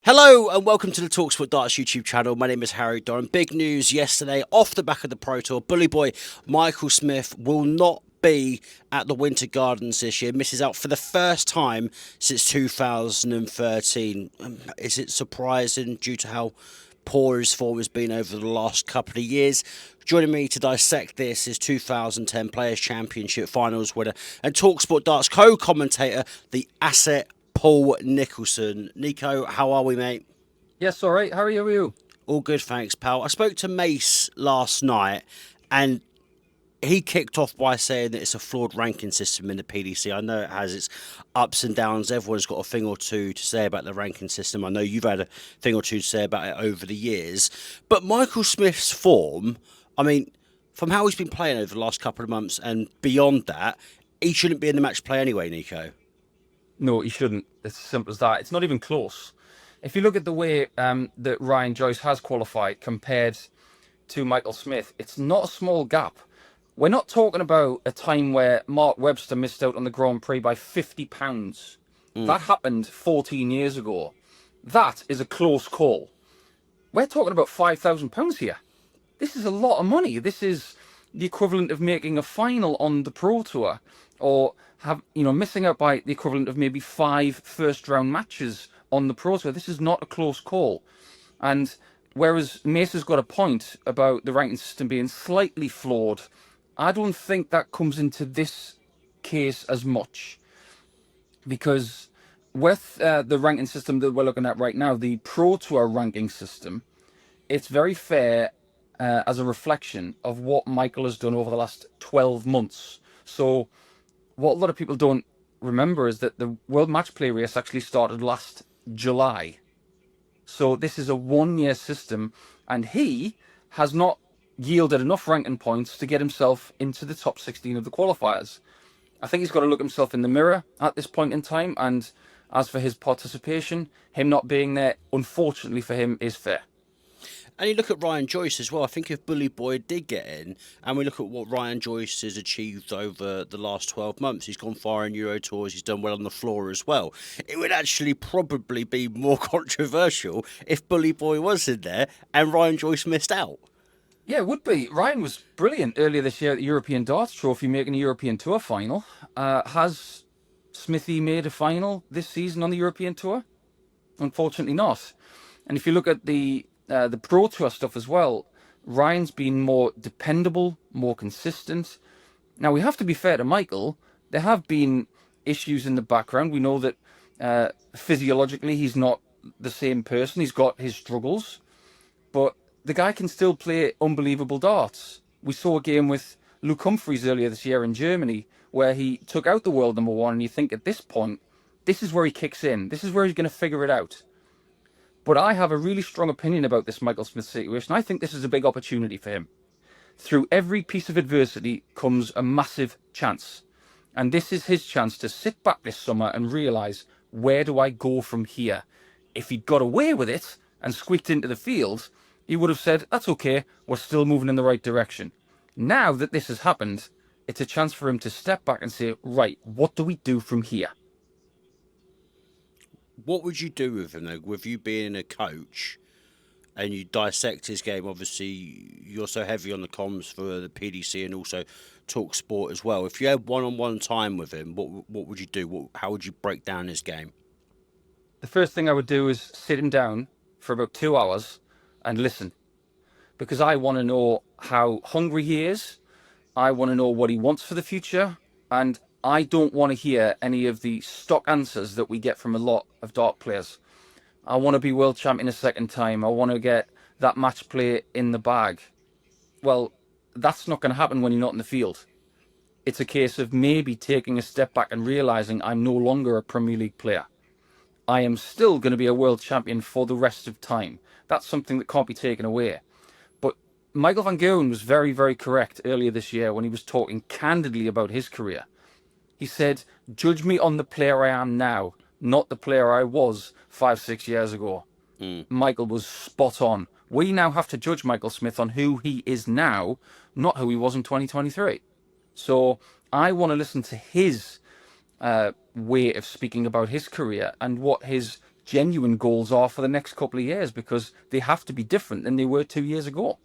Hello and welcome to the talkSPORT Darts YouTube channel. My name is Harry Durham. Big news yesterday off the back of the Pro Tour. Bully boy Michael Smith will not be at the Winter Gardens this year. Misses out for the first time since 2013. Is it surprising due to how poor his form has been over the last couple of years? Joining me to dissect this is 2010 Players' Championship Finals winner and talkSPORT Darts co-commentator, the asset Paul Nicholson. Nico, how are we, mate? Yes, all right. How are you? All good, thanks, pal. I spoke to Mace last night, and he kicked off by saying that it's a flawed ranking system in the PDC. I know it has its ups and downs. Everyone's got a thing or two to say about the ranking system. I know you've had a thing or two to say about it over the years. But Michael Smith's form, I mean, from how he's been playing over the last couple of months and beyond that, he shouldn't be in the match play anyway, Nico. No, he shouldn't. It's as simple as that. It's not even close. If you look at the way that Ryan Joyce has qualified compared to Michael Smith, it's not a small gap. We're not talking about a time where Mark Webster missed out on the Grand Prix by £50. That happened 14 years ago. That is a close call. We're talking about £5,000 here. This is a lot of money. This is the equivalent of making a final on the Pro Tour, or missing out by the equivalent of maybe 5 first-round matches on the Pro Tour. This is not a close call. And whereas Mace's got a point about the ranking system being slightly flawed, I don't think that comes into this case as much, because with the ranking system that we're looking at right now, the Pro Tour ranking system, it's very fair as a reflection of what Michael has done over the last 12 months. So what a lot of people don't remember is that the World Matchplay race actually started last July. So this is a 1-year system, and he has not yielded enough ranking points to get himself into the top 16 of the qualifiers. I think he's got to look himself in the mirror at this point in time, and as for his participation, him not being there, unfortunately for him, is fair. And you look at Ryan Joyce as well. I think if Bully Boy did get in, and we look at what Ryan Joyce has achieved over the last 12 months, he's gone far in Euro Tours, he's done well on the floor as well. It would actually probably be more controversial if Bully Boy was in there and Ryan Joyce missed out. Yeah, it would be. Ryan was brilliant earlier this year at the European Darts Trophy, making a European Tour final. Has Smithy made a final this season on the European Tour? Unfortunately not. And if you look at the Pro Tour stuff as well, Ryan's been more dependable, more consistent. Now, we have to be fair to Michael. There have been issues in the background. We know that physiologically he's not the same person. He's got his struggles. But the guy can still play unbelievable darts. We saw a game with Luke Humphries earlier this year in Germany where he took out the world number one, and you think at this point, this is where he kicks in. This is where he's going to figure it out. But I have a really strong opinion about this Michael Smith situation. I think this is a big opportunity for him. Through every piece of adversity comes a massive chance. And this is his chance to sit back this summer and realise, where do I go from here? If he'd got away with it and squeaked into the field, he would have said, that's okay, we're still moving in the right direction. Now that this has happened, it's a chance for him to step back and say, right, what do we do from here? What would you do with him, though, with you being a coach and you dissect his game? Obviously, you're so heavy on the comms for the PDC and also talk sport as well. If you had one-on-one time with him, what would you do? How would you break down his game? The first thing I would do is sit him down for about 2 hours and listen, because I want to know how hungry he is. I want to know what he wants for the future, and I don't want to hear any of the stock answers that we get from a lot of dart players. I want to be world champion a second time. I want to get that match play in the bag. Well, that's not going to happen when you're not in the field. It's a case of maybe taking a step back and realizing I'm no longer a Premier League player. I am still going to be a world champion for the rest of time. That's something that can't be taken away. But Michael van Gerwen was very, very correct earlier this year when he was talking candidly about his career. He said, judge me on the player I am now, not the player I was 5-6 years ago. Michael was spot on. We now have to judge Michael Smith on who he is now, not who he was in 2023. So I want to listen to his way of speaking about his career and what his genuine goals are for the next couple of years, because they have to be different than they were 2 years ago.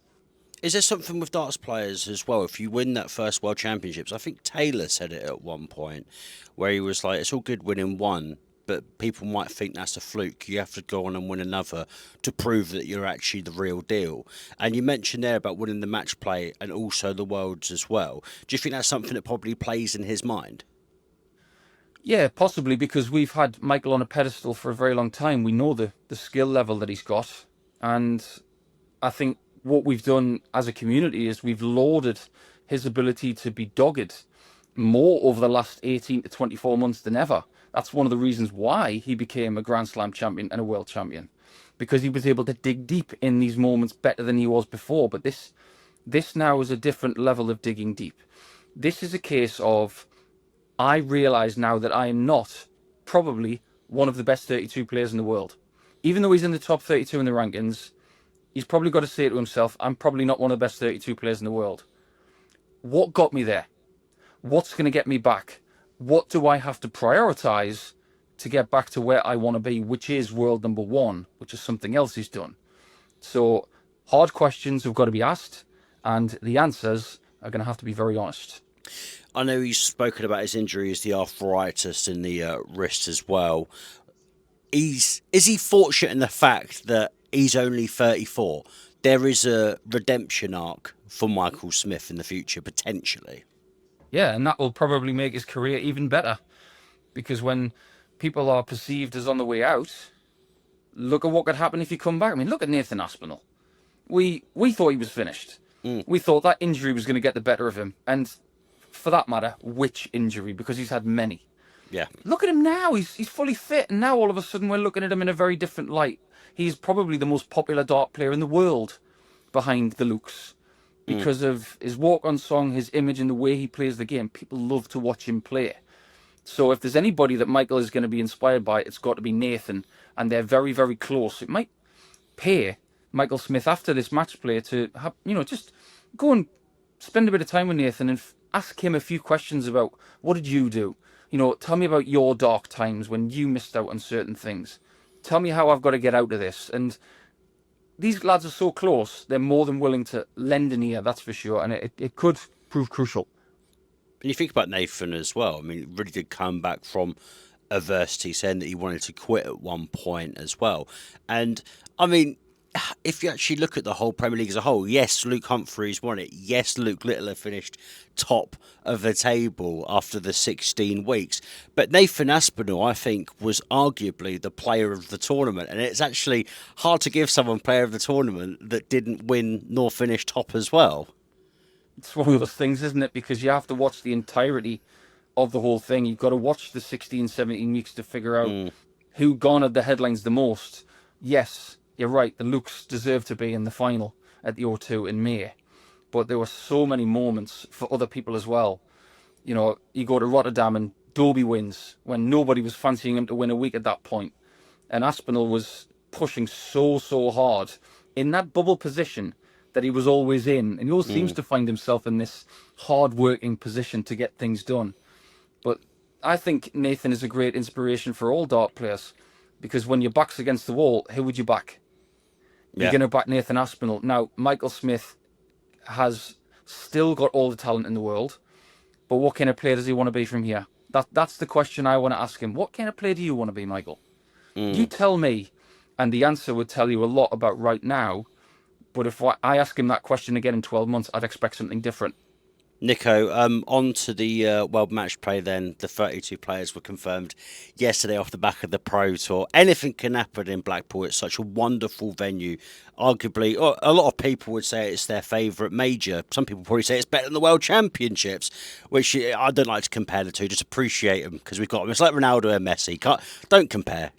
Is there something with darts players as well? If you win that first World Championships, I think Taylor said it at one point, where he was like, "It's all good winning one, but people might think that's a fluke. You have to go on and win another to prove that you're actually the real deal." And you mentioned there about winning the match play and also the Worlds as well. Do you think that's something that probably plays in his mind? Yeah, possibly, because we've had Michael on a pedestal for a very long time. We know the skill level that he's got. And I think what we've done as a community is we've lauded his ability to be dogged more over the last 18 to 24 months than ever. That's one of the reasons why he became a Grand Slam champion and a world champion, because he was able to dig deep in these moments better than he was before. But this now is a different level of digging deep. This is a case of, I realise now that I am not probably one of the best 32 players in the world. Even though he's in the top 32 in the rankings, he's probably got to say to himself, I'm probably not one of the best 32 players in the world. What got me there? What's going to get me back? What do I have to prioritise to get back to where I want to be, which is world number one, which is something else he's done. So hard questions have got to be asked, and the answers are going to have to be very honest. I know he's spoken about his injuries, the arthritis in the wrist as well. Is he fortunate in the fact that he's only 34? There is a redemption arc for Michael Smith in the future, potentially. Yeah, and that will probably make his career even better, because when people are perceived as on the way out, look at what could happen if you come back. I mean, look at Nathan Aspinall. We thought he was finished. We thought that injury was going to get the better of him. And for that matter, which injury? Because he's had many. Yeah. Look at him now. He's fully fit. And now all of a sudden we're looking at him in a very different light. He's probably the most popular dart player in the world behind the Lukes. Because of his walk-on song, his image, and the way he plays the game. People love to watch him play. So if there's anybody that Michael is going to be inspired by, it's got to be Nathan. And they're very, very close. It might pay Michael Smith after this match play to have, just go and spend a bit of time with Nathan and ask him a few questions about, what did you do? Tell me about your dark times when you missed out on certain things. Tell me how I've got to get out of this. And these lads are so close, they're more than willing to lend an ear, that's for sure. And it could prove crucial. And you think about Nathan as well. I mean, really did come back from adversity, saying that he wanted to quit at one point as well. And I mean, if you actually look at the whole Premier League as a whole, yes, Luke Humphries won it. Yes, Luke Littler finished top of the table after the 16 weeks. But Nathan Aspinall, I think, was arguably the player of the tournament. And it's actually hard to give someone player of the tournament that didn't win nor finish top as well. It's one of those things, isn't it? Because you have to watch the entirety of the whole thing. You've got to watch the 16, 17 weeks to figure out who garnered the headlines the most. Yes, you're right, the Lukes deserve to be in the final at the O2 in May. But there were so many moments for other people as well. You go to Rotterdam and Dobie wins when nobody was fancying him to win a week at that point. And Aspinall was pushing so hard in that bubble position that he was always in. And he always seems to find himself in this hard-working position to get things done. But I think Nathan is a great inspiration for all dart players, because when your back's against the wall, who would you back? You're going to back Nathan Aspinall. Now, Michael Smith has still got all the talent in the world, but what kind of player does he want to be from here? That's the question I want to ask him. What kind of player do you want to be, Michael? You tell me, and the answer would tell you a lot about right now. But if I ask him that question again in 12 months, I'd expect something different. Nico, on to the World Match Play then. The 32 players were confirmed yesterday off the back of the Pro Tour. Anything can happen in Blackpool. It's such a wonderful venue. Arguably, a lot of people would say it's their favourite major. Some people probably say it's better than the World Championships, which I don't like to compare the two. Just appreciate them because we've got them. It's like Ronaldo and Messi. Don't compare.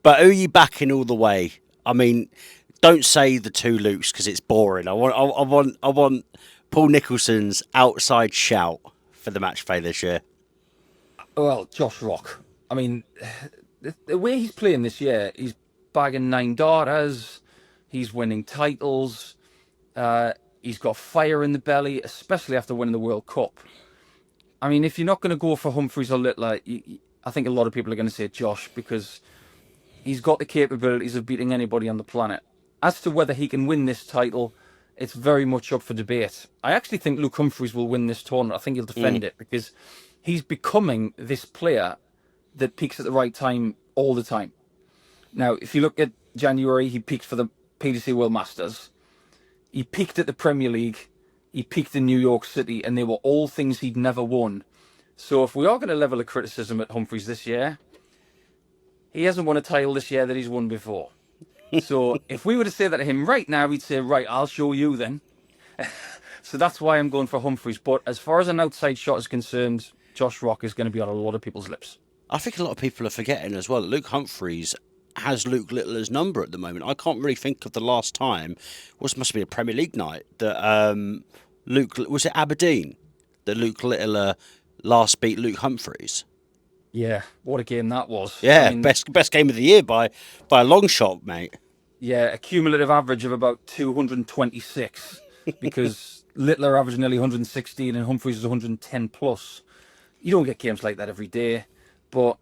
But who are you backing all the way? I mean, don't say the two Lukes because it's boring. I want Paul Nicholson's outside shout for the match play this year. Well, Josh Rock. I mean, the way he's playing this year, he's bagging 9 darters, he's winning titles, he's got fire in the belly, especially after winning the World Cup. I mean, if you're not going to go for Humphries or Littler, I think a lot of people are going to say Josh, because He's got the capabilities of beating anybody on the planet. As to whether he can win this title, it's very much up for debate. I actually think Luke Humphries will win this tournament. I think he'll defend it because he's becoming this player that peaks at the right time all the time. Now, if you look at January, he peaked for the PDC World Masters. He peaked at the Premier League. He peaked in New York City, and they were all things he'd never won. So if we are going to level a criticism at Humphries this year, he hasn't won a title this year that he's won before. So if we were to say that to him right now, he'd say, right, I'll show you then. So that's why I'm going for Humphries. But as far as an outside shot is concerned, Josh Rock is going to be on a lot of people's lips. I think a lot of people are forgetting as well that Luke Humphries has Luke Littler's number at the moment. I can't really think of the last time, must have been a Premier League night, that was it Aberdeen, that Luke Littler last beat Luke Humphries? Yeah, what a game that was. Yeah, I mean, best game of the year by a long shot, mate. Yeah, a cumulative average of about 226 because Littler averaged nearly 116 and Humphries was 110 plus. You don't get games like that every day, but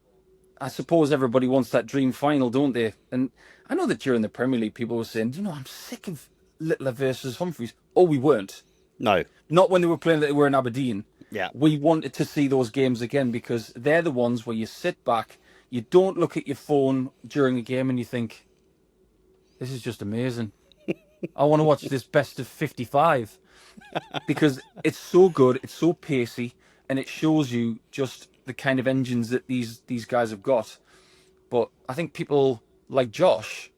I suppose everybody wants that dream final, don't they? And I know that during the Premier League, people were saying, you know, I'm sick of Littler versus Humphries. Oh, we weren't. No. Not when they were playing that they were in Aberdeen. Yeah. We wanted to see those games again because they're the ones where you sit back, you don't look at your phone during a game and you think, this is just amazing. I want to watch this best of 55 because it's so good, it's so pacey, and it shows you just the kind of engines that these guys have got. But I think people like Josh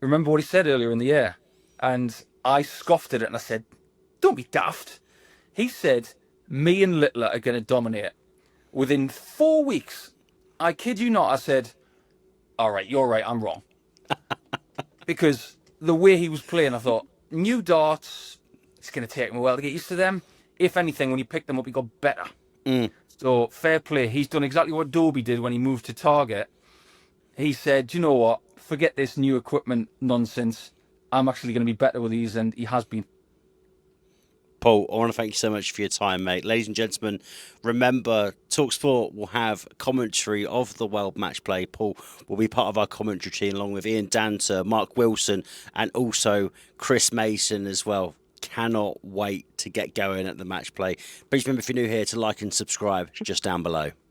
remember what he said earlier in the year, and I scoffed at it and I said, don't be daft. He said, me and Littler are going to dominate. Within 4 weeks, I kid you not, I said, all right, you're right, I'm wrong. Because the way he was playing, I thought, new darts, it's going to take him a while to get used to them. If anything, when he picked them up, he got better. So fair play. He's done exactly what Dobie did when he moved to Target. He said, you know what, forget this new equipment nonsense. I'm actually going to be better with these, and he has been. Paul, I want to thank you so much for your time, mate. Ladies and gentlemen, remember, talkSPORT will have commentary of the World Matchplay. Paul will be part of our commentary team, along with Ian Danter, Mark Wilson, and also Chris Mason as well. Cannot wait to get going at the Matchplay. Please remember, if you're new here, to like and subscribe just down below.